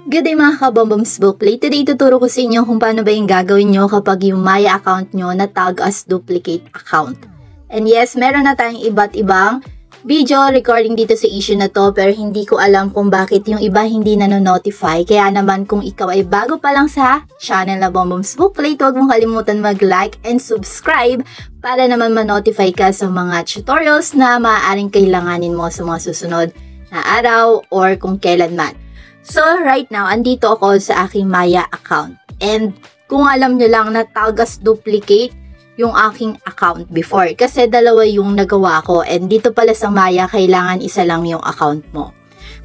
Good day mga kabomboms bookplay. Today tuturo ko sa inyo kung paano ba yung gagawin nyo kapag yung Maya account nyo na tag as duplicate account. And yes, meron na tayong iba't ibang video recording dito sa issue na to, pero hindi ko alam kung bakit yung iba hindi nanonotify. Kaya naman kung ikaw ay bago pa lang sa channel na Bomboms Bookplay, huwag mong kalimutan mag-like and subscribe para naman ma-notify ka sa mga tutorials na maaaring kailanganin mo sa mga susunod na araw or kung kailanman. So, right now, andito ako sa aking Maya account. And kung alam nyo lang na tag as duplicate yung aking account before. Kasi dalawa yung nagawa ko. And dito pala sa Maya, kailangan isa lang yung account mo.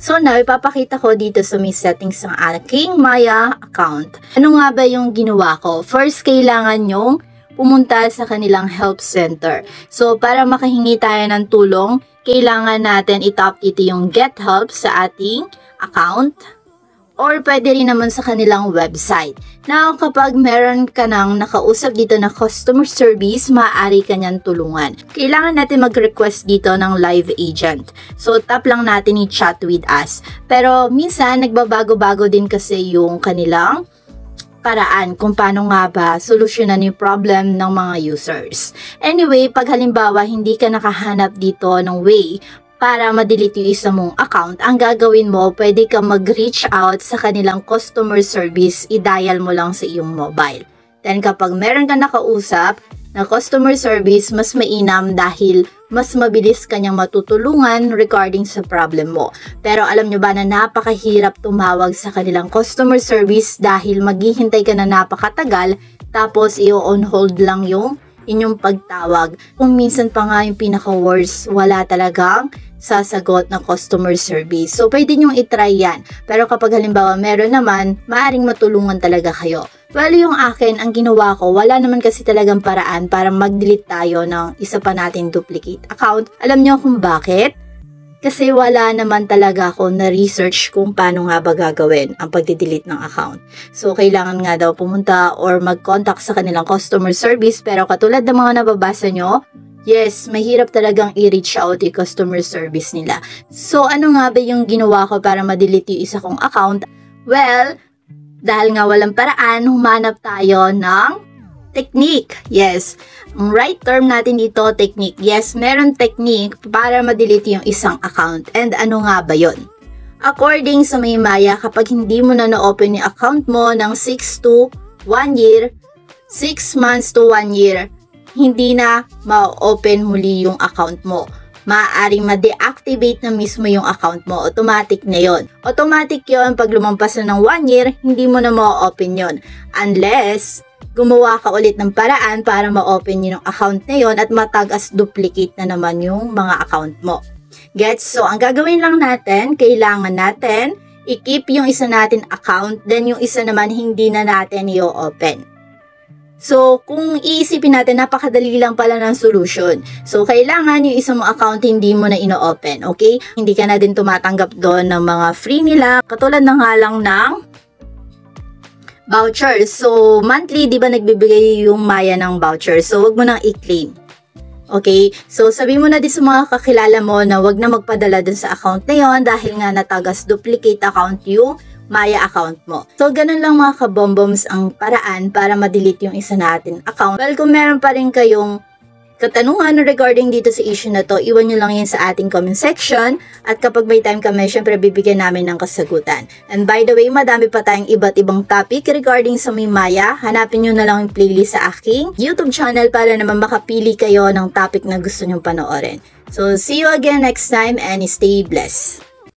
So now, ipapakita ko dito sa may settings ng aking Maya account. Ano nga ba yung ginawa ko? First, kailangan yung pumunta sa kanilang help center. So, para makahingi tayo ng tulong, kailangan natin i-tap dito yung get help sa ating account or pwede rin naman sa kanilang website. Now, kapag meron ka nang nakausap dito na customer service, maaari ka niyang tulungan. Kailangan natin mag-request dito ng live agent. So, tap lang natin i-chat with us. Pero minsan, nagbabago-bago din kasi yung kanilang paraan kung paano nga ba solusyonan yung problem ng mga users. Anyway, pag halimbawa hindi ka nakahanap dito ng way para ma-delete yung isa mong account, ang gagawin mo, pwede ka mag-reach out sa kanilang customer service, i-dial mo lang sa iyong mobile. Then kapag meron ka nakausap na customer service, mas mainam dahil mas mabilis kanyang matutulungan regarding sa problem mo. Pero alam nyo ba na napakahirap tumawag sa kanilang customer service dahil maghihintay ka na napakatagal tapos i-on hold lang yung inyong pagtawag. Kung minsan pa nga yung pinaka-worst, wala talagang sasagot ng customer service. So, pwede nyong itry yan. Pero kapag halimbawa meron naman, maaring matulungan talaga kayo. Well, yung akin, ang ginawa ko, wala naman kasi talagang paraan para mag-delete tayo ng isa pa natin duplicate account. Alam nyo kung bakit? Kasi wala naman talaga ako na-research kung paano nga ba gagawin ang pag-delete ng account. So, kailangan nga daw pumunta or mag-contact sa kanilang customer service. Pero katulad ng mga nababasa nyo, yes, mahirap talagang i-reach out yung customer service nila. So, ano nga ba yung ginawa ko para ma-delete yung isa kong account? Well, dahil nga walang paraan, humanap tayo ng technique. Yes, ang right term natin dito, technique. Yes, meron technique para ma-delete yung isang account. And ano nga ba yun? According sa may Maya, kapag hindi mo na na-open yung account mo ng 6 to 1 year, 6 months to 1 year, hindi na ma-open muli yung account mo. Maaaring ma-deactivate na mismo yung account mo. Automatic na yon. Automatic yon pag lumampas na ng 1 year, hindi mo na ma-open yon. Unless gumawa ka ulit ng paraan para ma-open yung account na yon at matag as duplicate na naman yung mga account mo. Gets? So, ang gagawin lang natin, kailangan natin i-keep yung isa natin account, then yung isa naman hindi na natin i-open. So, kung iisipin natin, napakadali lang pala ng solution. So, kailangan yung isang account hindi mo na ino-open, okay? Hindi ka na din tumatanggap doon ng mga free nila. Katulad na nga lang ng vouchers. So, monthly, di ba nagbibigay yung Maya ng vouchers? So, wag mo nang i-claim. Okay? So, sabi mo na din sa mga kakilala mo na wag na magpadala dun sa account na yon dahil nga natagas duplicate account yung Maya account mo. So, ganun lang mga kabomboms ang paraan para ma-delete yung isa natin account. Well, kung meron pa rin kayong katanungan regarding dito sa issue na to, iwan nyo lang yan sa ating comment section. At kapag may time kami, syempre bibigyan namin ng kasagutan. And by the way, madami pa tayong iba't ibang topic regarding sa may Maya. Hanapin nyo na lang yung playlist sa aking YouTube channel para naman makapili kayo ng topic na gusto nyong panoorin. So, see you again next time and stay blessed.